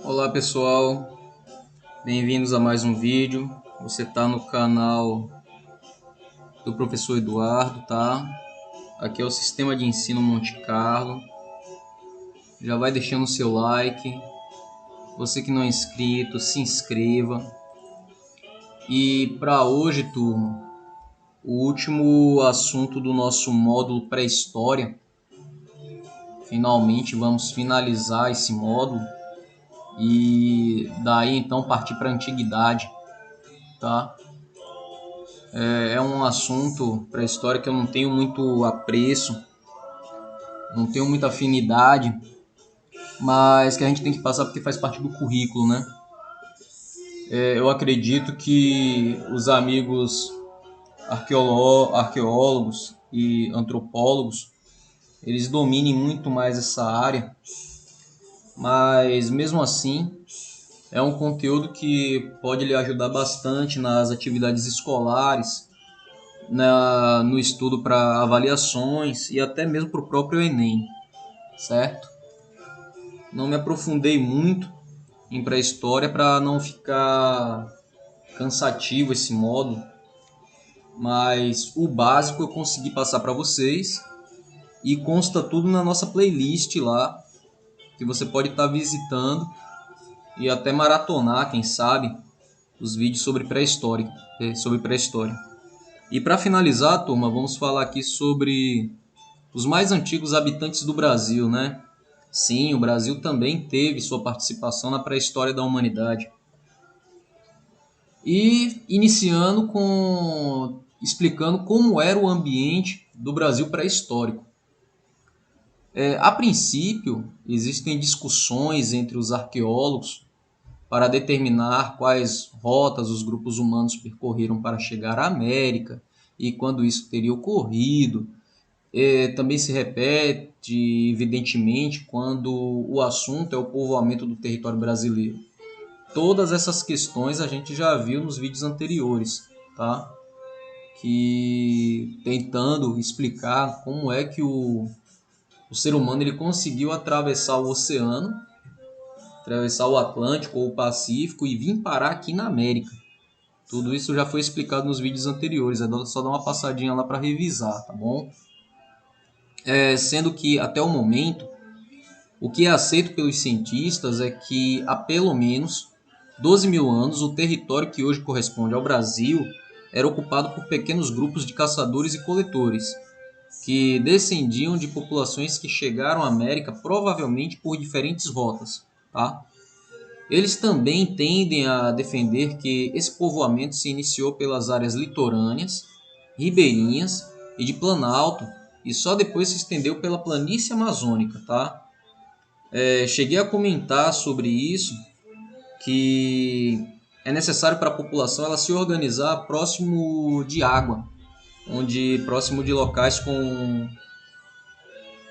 Olá pessoal, bem-vindos a mais um vídeo. Você está no canal do professor Eduardo, tá? Aqui é o Sistema de Ensino Monte Carlo. Já vai deixando o seu like. Você que não é inscrito, se inscreva. E para hoje, turma, o último assunto do nosso módulo pré-história. Finalmente vamos finalizar esse módulo e daí então partir para a antiguidade, tá? É um assunto pré-história que eu não tenho muito apreço, não tenho muita afinidade, mas que a gente tem que passar porque faz parte do currículo, né? Eu acredito que os amigos arqueólogos e antropólogos, eles dominem muito mais essa área, mas mesmo assim é um conteúdo que pode lhe ajudar bastante nas atividades escolares, no estudo para avaliações e até mesmo para o próprio Enem, certo? Não me aprofundei muito em pré-história para não ficar cansativo esse módulo, mas o básico eu consegui passar para vocês e consta tudo na nossa playlist lá, que você pode estar visitando e até maratonar, quem sabe, os vídeos sobre pré-história. E para finalizar, turma, vamos falar aqui sobre os mais antigos habitantes do Brasil, né? Sim, o Brasil também teve sua participação na pré-história da humanidade. E iniciando com explicando como era o ambiente do Brasil pré-histórico. A princípio, existem discussões entre os arqueólogos para determinar quais rotas os grupos humanos percorreram para chegar à América e quando isso teria ocorrido. Também se repete, evidentemente, quando o assunto é o povoamento do território brasileiro. Todas essas questões a gente já viu nos vídeos anteriores, tá? Que tentando explicar como é que o ser humano ele conseguiu atravessar o oceano, atravessar o Atlântico ou o Pacífico e vir parar aqui na América. Tudo isso já foi explicado nos vídeos anteriores, é só dar uma passadinha lá para revisar, tá bom? Sendo que até o momento o que é aceito pelos cientistas é que há pelo menos 12 mil anos o território que hoje corresponde ao Brasil era ocupado por pequenos grupos de caçadores e coletores, que descendiam de populações que chegaram à América provavelmente por diferentes rotas. Tá? Eles também tendem a defender que esse povoamento se iniciou pelas áreas litorâneas, ribeirinhas e de planalto e só depois se estendeu pela planície amazônica. Tá? Cheguei a comentar sobre isso, que é necessário para a população ela se organizar próximo de água, próximo de locais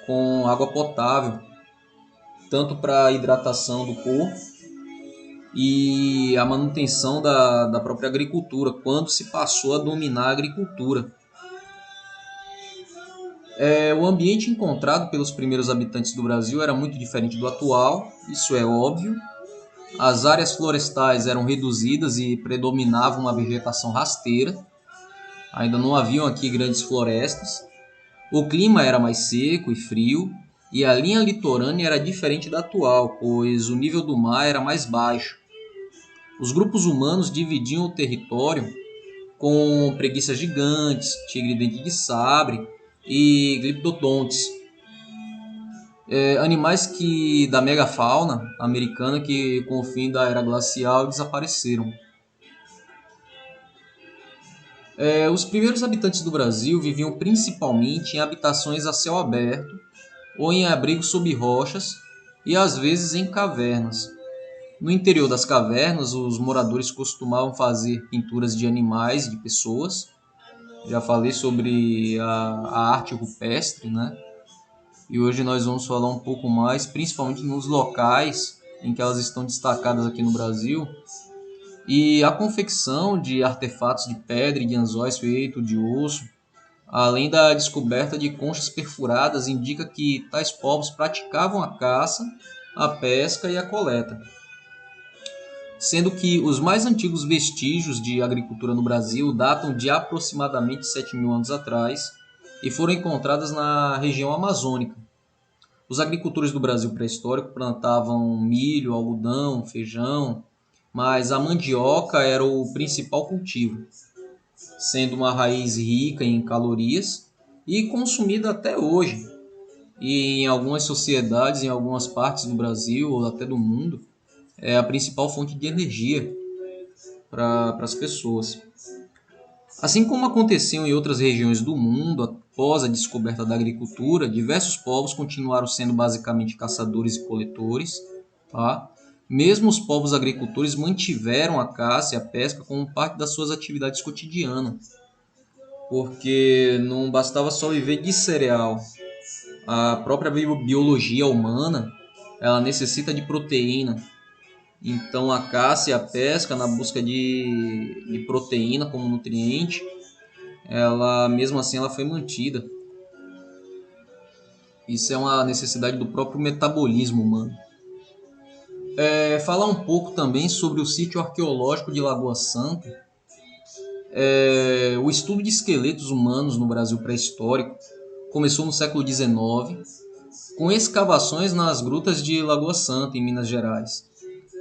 com água potável, tanto para a hidratação do corpo e a manutenção da própria agricultura, quando se passou a dominar a agricultura. O ambiente encontrado pelos primeiros habitantes do Brasil era muito diferente do atual, isso é óbvio. As áreas florestais eram reduzidas e predominava uma vegetação rasteira. Ainda não haviam aqui grandes florestas. O clima era mais seco e frio, e a linha litorânea era diferente da atual, pois o nível do mar era mais baixo. Os grupos humanos dividiam o território com preguiças gigantes, tigre-dente de sabre e gliptodontes, animais que da megafauna americana que com o fim da era glacial desapareceram. Os primeiros habitantes do Brasil viviam principalmente em habitações a céu aberto ou em abrigos sob rochas e às vezes em cavernas. No interior das cavernas, os moradores costumavam fazer pinturas de animais e de pessoas. Já falei sobre a arte rupestre, né? E hoje nós vamos falar um pouco mais, principalmente nos locais em que elas estão destacadas aqui no Brasil. E a confecção de artefatos de pedra e de anzóis feitos de osso, além da descoberta de conchas perfuradas, indica que tais povos praticavam a caça, a pesca e a coleta. sendo que os mais antigos vestígios de agricultura no Brasil datam de aproximadamente 7.000 anos atrás e foram encontradas na região amazônica. Os agricultores do Brasil pré-histórico plantavam milho, algodão, feijão, mas a mandioca era o principal cultivo, sendo uma raiz rica em calorias e consumida até hoje. E em algumas sociedades, em algumas partes do Brasil ou até do mundo, é a principal fonte de energia para as pessoas. Assim como aconteceu em outras regiões do mundo, após a descoberta da agricultura, diversos povos continuaram sendo basicamente caçadores e coletores, tá? Mesmo os povos agricultores mantiveram a caça e a pesca como parte das suas atividades cotidianas, porque não bastava só viver de cereal. A própria biologia humana, ela necessita de proteína. Então a caça e a pesca na busca de proteína como nutriente, ela mesmo assim ela foi mantida. Isso é uma necessidade do próprio metabolismo humano. Falar um pouco também sobre o sítio arqueológico de Lagoa Santa. O estudo de esqueletos humanos no Brasil pré-histórico começou no século XIX, com escavações nas grutas de Lagoa Santa, em Minas Gerais.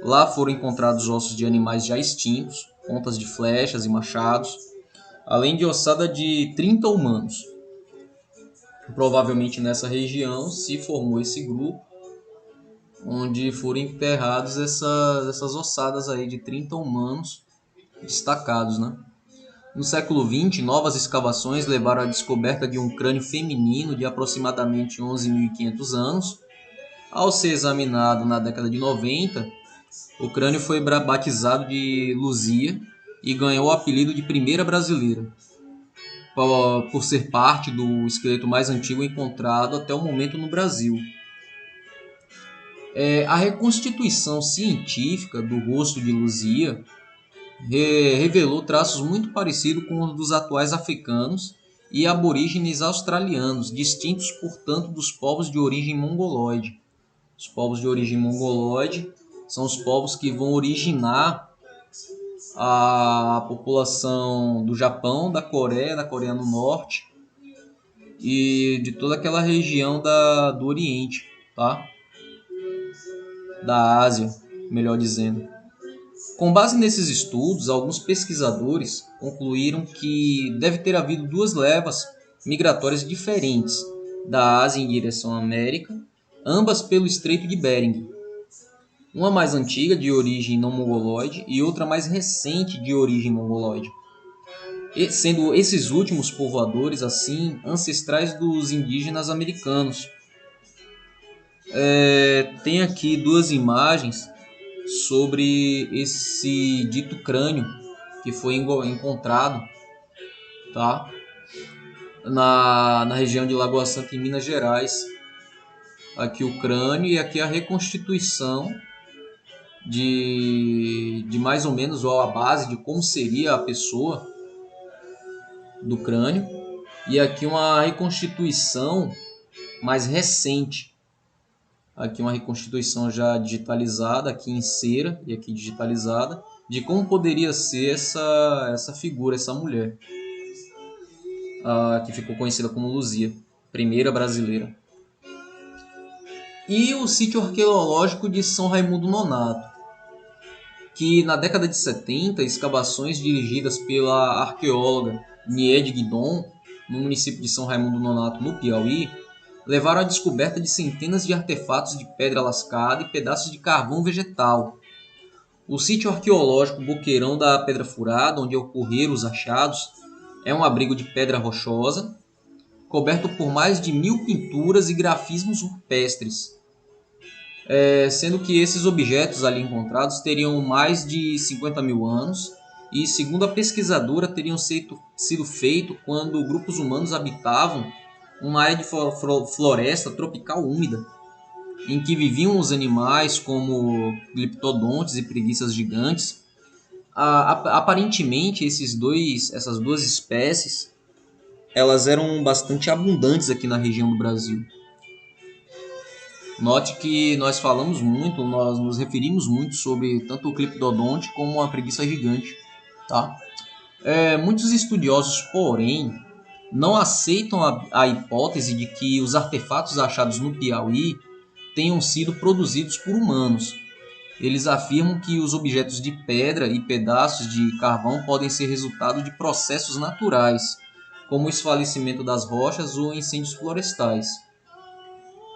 Lá foram encontrados ossos de animais já extintos, pontas de flechas e machados, além de ossada de 30 humanos. Provavelmente nessa região se formou esse grupo, onde foram enterrados essas ossadas aí de 30 humanos destacados, né? No século XX, novas escavações levaram à descoberta de um crânio feminino de aproximadamente 11.500 anos. Ao ser examinado na década de 90, o crânio foi batizado de Luzia e ganhou o apelido de Primeira Brasileira, por ser parte do esqueleto mais antigo encontrado até o momento no Brasil. A reconstituição científica do rosto de Luzia revelou traços muito parecidos com os dos atuais africanos e aborígenes australianos, distintos, portanto, dos povos de origem mongoloide. Os povos de origem mongoloide são os povos que vão originar a população do Japão, da Coreia do Norte e de toda aquela região do Oriente, tá? Da Ásia, melhor dizendo. Com base nesses estudos, alguns pesquisadores concluíram que deve ter havido duas levas migratórias diferentes da Ásia em direção à América, ambas pelo Estreito de Bering. Uma mais antiga, de origem não mongoloide, e outra mais recente, de origem mongoloide. Sendo esses últimos povoadores, assim, ancestrais dos indígenas americanos. Tem aqui duas imagens sobre esse dito crânio que foi encontrado, tá? Na região de Lagoa Santa, em Minas Gerais. Aqui o crânio e aqui a reconstituição de mais ou menos a base de como seria a pessoa do crânio. E aqui uma reconstituição mais recente. Aqui uma reconstituição já digitalizada, aqui em cera e aqui digitalizada, de como poderia ser essa figura, essa mulher, que ficou conhecida como Luzia, primeira brasileira. E o sítio arqueológico de São Raimundo Nonato, que na década de 70, escavações dirigidas pela arqueóloga Niede Guidon, no município de São Raimundo Nonato, no Piauí, levaram à descoberta de centenas de artefatos de pedra lascada e pedaços de carvão vegetal. O sítio arqueológico Boqueirão da Pedra Furada, onde ocorreram os achados, é um abrigo de pedra rochosa, coberto por mais de 1.000 pinturas e grafismos rupestres, sendo que esses objetos ali encontrados teriam mais de 50.000 anos e, segundo a pesquisadora, teriam sido feitos quando grupos humanos habitavam uma área de floresta tropical úmida, em que viviam os animais como gliptodontes e preguiças gigantes. Aparentemente, essas duas espécies elas eram bastante abundantes aqui na região do Brasil. Note que nós falamos muito, nós nos referimos muito sobre tanto o Cliptodonte como a preguiça gigante, tá? Muitos estudiosos, porém, não aceitam a hipótese de que os artefatos achados no Piauí tenham sido produzidos por humanos. Eles afirmam que os objetos de pedra e pedaços de carvão podem ser resultado de processos naturais, como o esfalecimento das rochas ou incêndios florestais.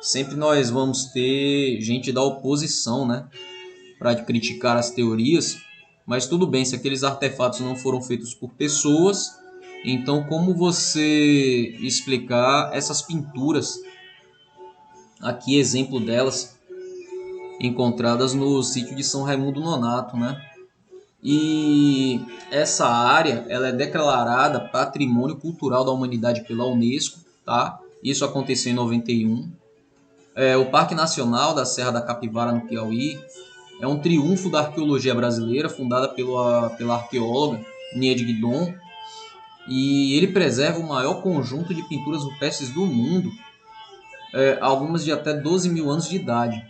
Sempre nós vamos ter gente da oposição, né, para criticar as teorias, mas tudo bem, se aqueles artefatos não foram feitos por pessoas, então como você explicar essas pinturas, aqui exemplo delas, encontradas no sítio de São Raimundo Nonato, né? E essa área ela é declarada Patrimônio Cultural da Humanidade pela Unesco, tá? Isso aconteceu em 91. O Parque Nacional da Serra da Capivara, no Piauí, é um triunfo da arqueologia brasileira, fundada pela arqueóloga Niede Guidon, e ele preserva o maior conjunto de pinturas rupestres do mundo, algumas de até 12 mil anos de idade.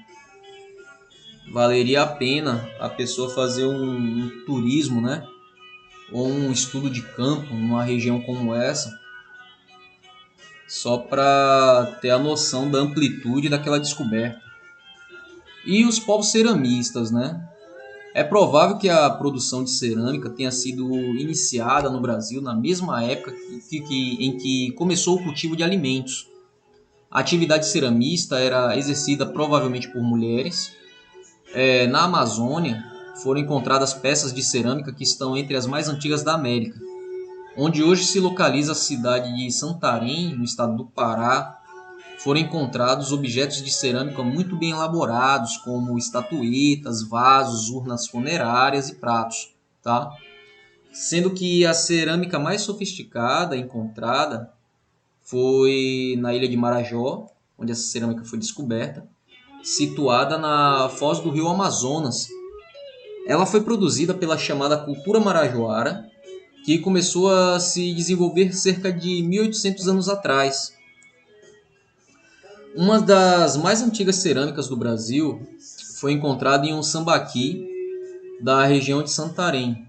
Valeria a pena a pessoa fazer um turismo, né? Ou um estudo de campo numa região como essa, só para ter a noção da amplitude daquela descoberta. E os povos ceramistas, né? É provável que a produção de cerâmica tenha sido iniciada no Brasil na mesma época em que começou o cultivo de alimentos. A atividade ceramista era exercida provavelmente por mulheres. Na Amazônia foram encontradas peças de cerâmica que estão entre as mais antigas da América, onde hoje se localiza a cidade de Santarém, no estado do Pará. Foram encontrados objetos de cerâmica muito bem elaborados, como estatuetas, vasos, urnas funerárias e pratos, tá? Sendo que a cerâmica mais sofisticada encontrada foi na ilha de Marajó, onde essa cerâmica foi descoberta, situada na foz do rio Amazonas. Ela foi produzida pela chamada cultura marajoara, que começou a se desenvolver cerca de 1800 anos atrás. Uma das mais antigas cerâmicas do Brasil foi encontrada em um sambaqui da região de Santarém.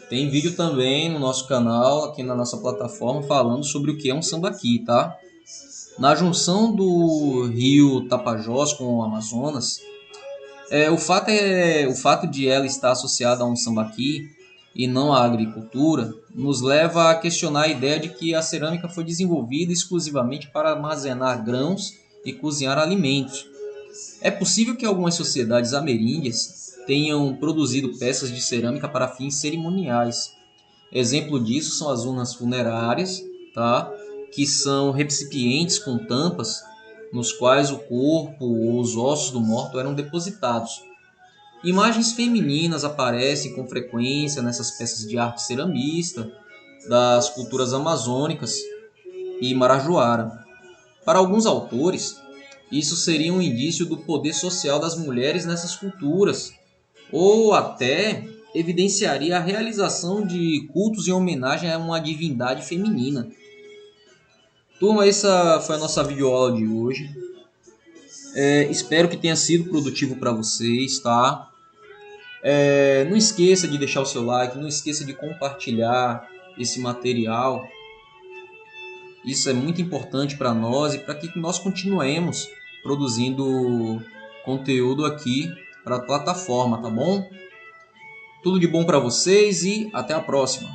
Tem vídeo também no nosso canal, aqui na nossa plataforma, falando sobre o que é um sambaqui, tá? Na junção do rio Tapajós com o Amazonas, o fato de ela estar associada a um sambaqui e não à agricultura nos leva a questionar a ideia de que a cerâmica foi desenvolvida exclusivamente para armazenar grãos e cozinhar alimentos. É possível que algumas sociedades ameríndias tenham produzido peças de cerâmica para fins cerimoniais. Exemplo disso são as urnas funerárias, tá? Que são recipientes com tampas nos quais o corpo ou os ossos do morto eram depositados. Imagens femininas aparecem com frequência nessas peças de arte ceramista das culturas amazônicas e marajoara. Para alguns autores, isso seria um indício do poder social das mulheres nessas culturas, ou até evidenciaria a realização de cultos em homenagem a uma divindade feminina. Turma, essa foi a nossa videoaula de hoje. Espero que tenha sido produtivo para vocês, tá? Não esqueça de deixar o seu like, não esqueça de compartilhar esse material. Isso é muito importante para nós e para que nós continuemos produzindo conteúdo aqui para a plataforma, tá bom? Tudo de bom para vocês e até a próxima.